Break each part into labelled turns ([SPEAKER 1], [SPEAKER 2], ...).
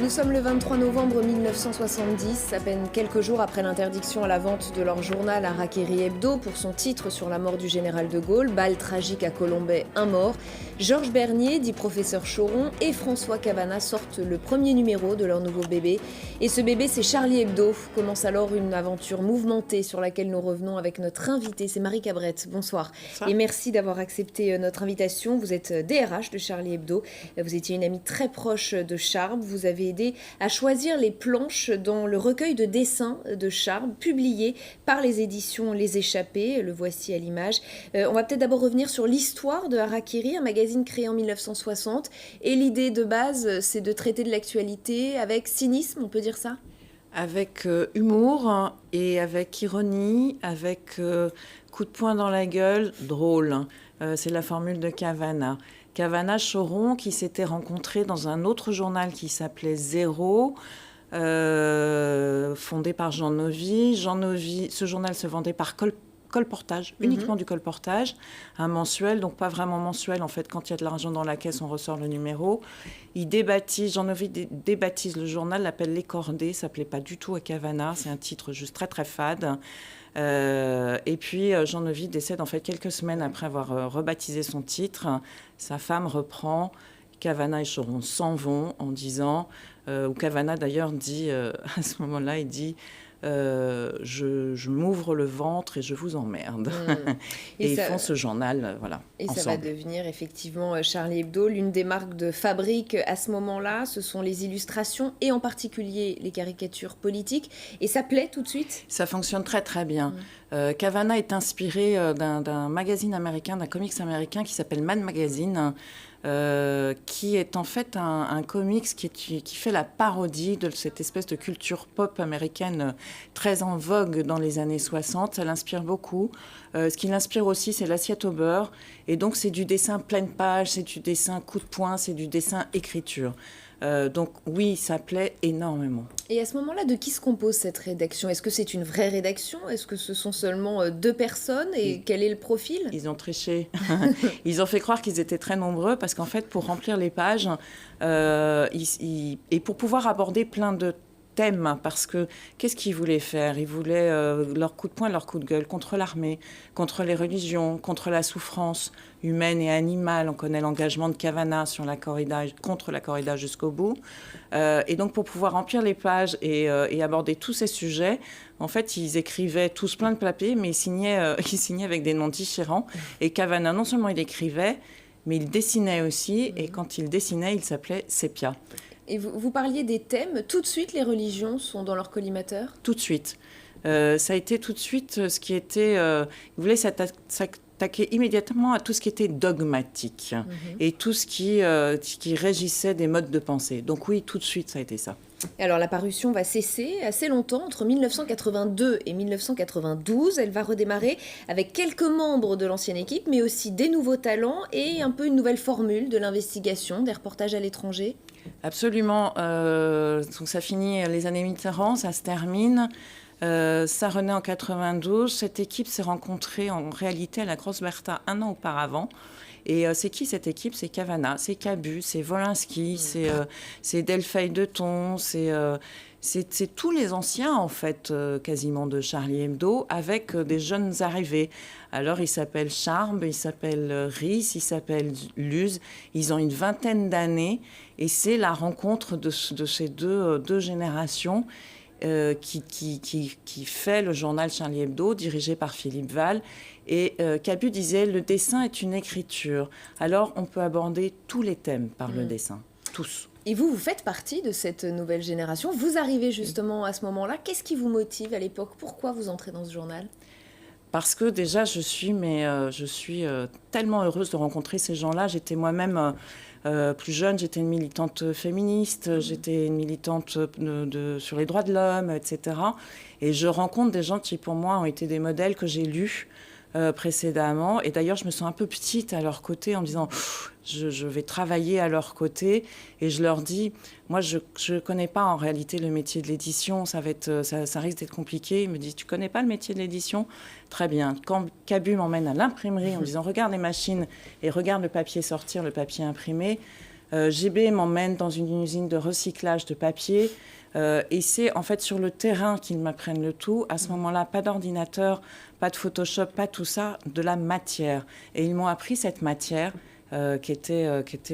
[SPEAKER 1] Nous sommes le 23 novembre 1970, à peine quelques jours après l'interdiction à la vente de leur journal Harakiri Hebdo pour son titre sur la mort du général de Gaulle, balle tragique à Colombey, un mort. Georges Bernier, dit professeur Choron, et François Cavana sortent le premier numéro de leur nouveau bébé. Et ce bébé, c'est Charlie Hebdo. Commence alors une aventure mouvementée sur laquelle nous revenons avec notre invitée, c'est Marie Cabrette. Bonsoir. Et merci d'avoir accepté notre invitation. Vous êtes DRH de Charlie Hebdo. Vous étiez une amie très proche de Charb. Vous avez aidé à choisir les planches dans le recueil de dessins de Charb, publié par les éditions Les Échappés. Le voici à l'image. On va peut-être d'abord revenir sur l'histoire de Harakiri, un magazine créé en 1960. Et l'idée de base, c'est de traiter de l'actualité avec cynisme, on peut dire ça ?
[SPEAKER 2] Avec humour et avec ironie, avec coup de poing dans la gueule, drôle. C'est la formule de Cavana. Cavana Choron qui s'était rencontré dans un autre journal qui s'appelait Zéro, fondé par Jean Novy. Jean Novy, ce journal se vendait par colportage, uniquement du colportage, un mensuel, donc pas vraiment mensuel en fait, quand il y a de l'argent dans la caisse, on ressort le numéro. Jean Novy débaptise le journal, l'appelle Les Cordées, ça plaît pas du tout à Cavana, c'est un titre juste très très fade. Et puis Jean Novy décède en fait quelques semaines après avoir rebaptisé son titre. Sa femme reprend, Cavana et Choron s'en vont en disant, ou Cavana d'ailleurs dit, à ce moment-là, il dit je m'ouvre le ventre et je vous emmerde. Et ils font ce journal, voilà.
[SPEAKER 1] Et
[SPEAKER 2] ensemble.
[SPEAKER 1] Ça va devenir effectivement Charlie Hebdo. L'une des marques de fabrique à ce moment-là, ce sont les illustrations et en particulier les caricatures politiques. Et ça plaît tout de suite ?
[SPEAKER 2] Ça fonctionne très très bien. Cavana est inspiré d'un magazine américain, d'un comics américain qui s'appelle Mad Magazine. Qui est en fait un comics qui fait la parodie de cette espèce de culture pop américaine très en vogue dans les années 60. Ça l'inspire beaucoup. Ce qui l'inspire aussi, c'est l'assiette au beurre. Et donc, c'est du dessin pleine page, c'est du dessin coup de poing, c'est du dessin écriture. Donc oui, ça plaît énormément.
[SPEAKER 1] Et à ce moment-là, de qui se compose cette rédaction ? Est-ce que c'est une vraie rédaction ? Est-ce que ce sont seulement 2 personnes ? Et quel est le profil ?
[SPEAKER 2] Ils ont triché. Ils ont fait croire qu'ils étaient très nombreux parce qu'en fait, pour remplir les pages et pour pouvoir aborder plein de thèmes, parce que qu'est-ce qu'ils voulaient faire ? Ils voulaient leur coup de poing, leur coup de gueule contre l'armée, contre les religions, contre la souffrance humaine et animale. On connaît l'engagement de Cavana sur la corrida, contre la corrida jusqu'au bout. Et donc, pour pouvoir remplir les pages et aborder tous ces sujets, en fait, ils écrivaient tous plein de papiers, mais ils signaient avec des noms différents. Et Cavana, non seulement il écrivait, mais il dessinait aussi. Et quand il dessinait, il s'appelait Sépia.
[SPEAKER 1] Et vous parliez des thèmes. Tout de suite, les religions sont dans leur collimateur ?
[SPEAKER 2] Tout de suite. Ça a été tout de suite ce qui était... ils voulaient s'attaquer immédiatement à tout ce qui était dogmatique et tout ce qui régissait des modes de pensée. Donc oui, tout de suite, ça a été ça.
[SPEAKER 1] Alors la parution va cesser assez longtemps, entre 1982 et 1992. Elle va redémarrer avec quelques membres de l'ancienne équipe, mais aussi des nouveaux talents et un peu une nouvelle formule de l'investigation, des reportages à l'étranger.
[SPEAKER 2] Absolument. Donc ça finit les années Mitterrand, ça se termine. Ça renaît en 92. Cette équipe s'est rencontrée en réalité à la Grosse Bertha un an auparavant. Et c'est qui cette équipe ? C'est Cavana, c'est Cabu, c'est Wolinski, c'est Delphine de Thon, c'est tous les anciens, en fait, quasiment de Charlie Hebdo, avec des jeunes arrivés. Alors, ils s'appellent Charb, ils s'appellent Ries, ils s'appellent Luz. Ils ont une vingtaine d'années. Et c'est la rencontre de ces deux générations qui fait le journal Charlie Hebdo, dirigé par Philippe Val. Et Cabu disait, le dessin est une écriture. Alors, on peut aborder tous les thèmes par le dessin, tous.
[SPEAKER 1] Et vous faites partie de cette nouvelle génération. Vous arrivez justement à ce moment-là. Qu'est-ce qui vous motive à l'époque ? Pourquoi vous entrez dans ce journal ?
[SPEAKER 2] Parce que déjà, je suis tellement heureuse de rencontrer ces gens-là. J'étais moi-même plus jeune, j'étais une militante féministe, j'étais une militante sur les droits de l'homme, etc. Et je rencontre des gens qui, pour moi, ont été des modèles que j'ai lus précédemment. Et d'ailleurs, je me sens un peu petite à leur côté en me disant je vais travailler à leur côté. Et je leur dis, moi, je ne connais pas en réalité le métier de l'édition. Ça risque d'être compliqué. Ils me disent, tu ne connais pas le métier de l'édition ? Très bien. Quand Cabu m'emmène à l'imprimerie en me disant, regarde les machines et regarde le papier sortir, le papier imprimé, GB m'emmène dans une usine de recyclage de papier. Et c'est en fait sur le terrain qu'ils m'apprennent le tout. À ce moment-là, pas d'ordinateur, pas de Photoshop, pas tout ça, de la matière. Et ils m'ont appris cette matière qui était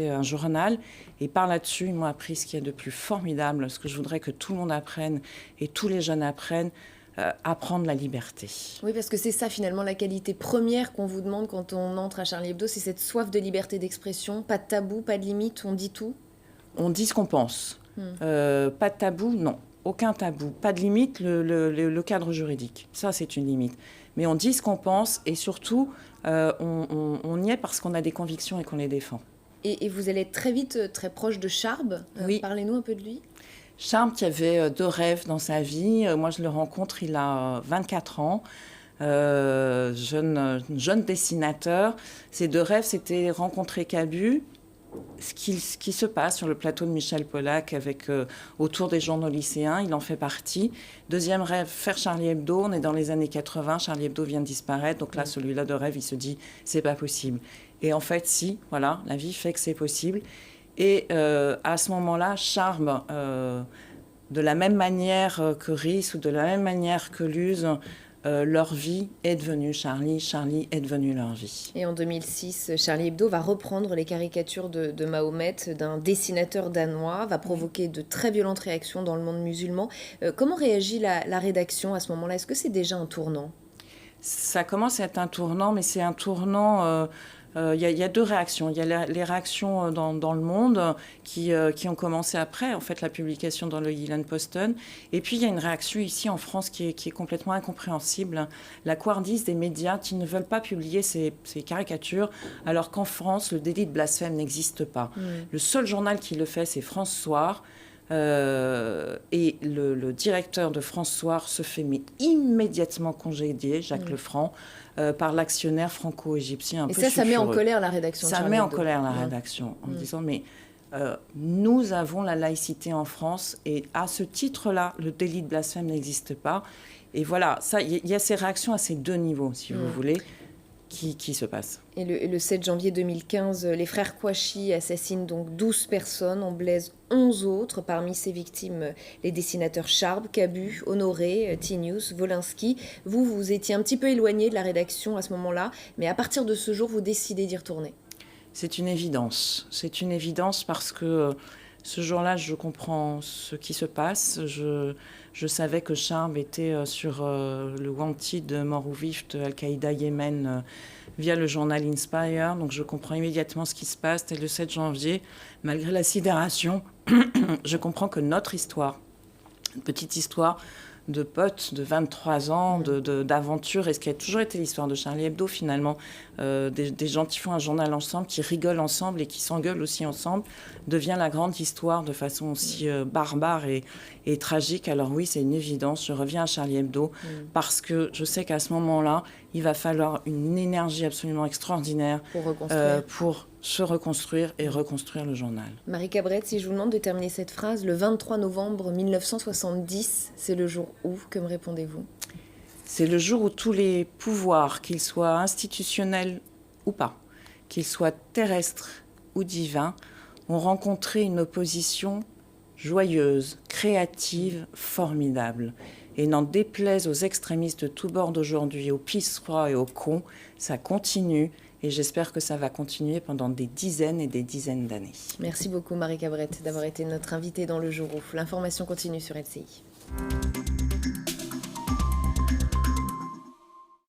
[SPEAKER 2] un journal. Et par là-dessus, ils m'ont appris ce qu'il y a de plus formidable, ce que je voudrais que tout le monde apprenne et tous les jeunes apprennent, apprendre la liberté.
[SPEAKER 1] Oui, parce que c'est ça finalement la qualité première qu'on vous demande quand on entre à Charlie Hebdo, c'est cette soif de liberté d'expression, pas de tabou, pas de limite, on dit tout.
[SPEAKER 2] On dit ce qu'on pense. Pas de tabou, non. Aucun tabou. Pas de limite, le cadre juridique. Ça, c'est une limite. Mais on dit ce qu'on pense et surtout, on y est parce qu'on a des convictions et qu'on les défend.
[SPEAKER 1] Et vous allez être très vite très proche de Charb.
[SPEAKER 2] Oui.
[SPEAKER 1] Parlez-nous un peu de lui.
[SPEAKER 2] Charb, qui avait 2 rêves dans sa vie. Moi, je le rencontre, il a 24 ans. Jeune dessinateur. Ses 2 rêves, c'était rencontrer Cabu. Ce qui se passe sur le plateau de Michel Polac avec, autour des journaux lycéens, il en fait partie. Deuxième rêve, faire Charlie Hebdo. On est dans les années 80, Charlie Hebdo vient de disparaître. Donc là, celui-là de rêve, il se dit, c'est pas possible. Et en fait, si, voilà, la vie fait que c'est possible. Et à ce moment-là, Charb, de la même manière que Rhys ou de la même manière que Luz, leur vie est devenue Charlie, Charlie est devenu leur vie.
[SPEAKER 1] Et en 2006, Charlie Hebdo va reprendre les caricatures de Mahomet d'un dessinateur danois, va provoquer de très violentes réactions dans le monde musulman. Comment réagit la rédaction à ce moment-là? Est-ce que c'est déjà un tournant?
[SPEAKER 2] Ça commence à être un tournant, mais c'est un tournant... Il y a 2 réactions. Il y a les réactions dans le monde qui ont commencé après, en fait, la publication dans le Jyllands-Posten. Et puis, il y a une réaction ici en France qui est complètement incompréhensible. La couardise des médias qui ne veulent pas publier ces caricatures, alors qu'en France, le délit de blasphème n'existe pas. Le seul journal qui le fait, c'est France Soir. Et le directeur de France Soir se fait immédiatement congédier, Jacques Lefranc, par l'actionnaire franco-égyptien.
[SPEAKER 1] Et ça met en colère la rédaction.
[SPEAKER 2] Ça met en colère la rédaction en disant mais nous avons la laïcité en France et à ce titre-là, le délit de blasphème n'existe pas. Et voilà, il y a ces réactions à ces 2 niveaux, si vous voulez. Qui se passe.
[SPEAKER 1] Et le 7 janvier 2015, les frères Kouachi assassinent donc 12 personnes, en blessent 11 autres. Parmi ces victimes, les dessinateurs Charb, Cabu, Honoré, Tinius, Wolinski. Vous étiez un petit peu éloigné de la rédaction à ce moment-là, mais à partir de ce jour, vous décidez d'y retourner.
[SPEAKER 2] C'est une évidence. C'est une évidence parce que ce jour-là, je comprends ce qui se passe. Je savais que Charb était sur le wanted mort ou vif de Al-Qaïda Yémen via le journal Inspire. Donc je comprends immédiatement ce qui se passe. Et le 7 janvier, malgré la sidération, je comprends que notre histoire, une petite histoire de potes de 23 ans, d'aventure, et ce qui a toujours été l'histoire de Charlie Hebdo finalement, des gens qui font un journal ensemble, qui rigolent ensemble et qui s'engueulent aussi ensemble, devient la grande histoire de façon aussi barbare et tragique. Alors oui, c'est une évidence, je reviens à Charlie Hebdo, parce que je sais qu'à ce moment-là, il va falloir une énergie absolument extraordinaire pour se reconstruire et reconstruire le journal.
[SPEAKER 1] Marie Cabrette, si je vous demande de terminer cette phrase, le 23 novembre 1970, c'est le jour où? Que me répondez-vous?
[SPEAKER 2] C'est le jour où tous les pouvoirs, qu'ils soient institutionnels ou pas, qu'ils soient terrestres ou divins, ont rencontré une opposition joyeuse, créative, formidable. Et n'en déplaise aux extrémistes de tous bords d'aujourd'hui, aux pisserois et aux cons, ça continue. Et j'espère que ça va continuer pendant des dizaines et des dizaines d'années.
[SPEAKER 1] Merci beaucoup Marie Cabrette d'avoir été notre invitée dans Le Jour où. L'information continue sur LCI.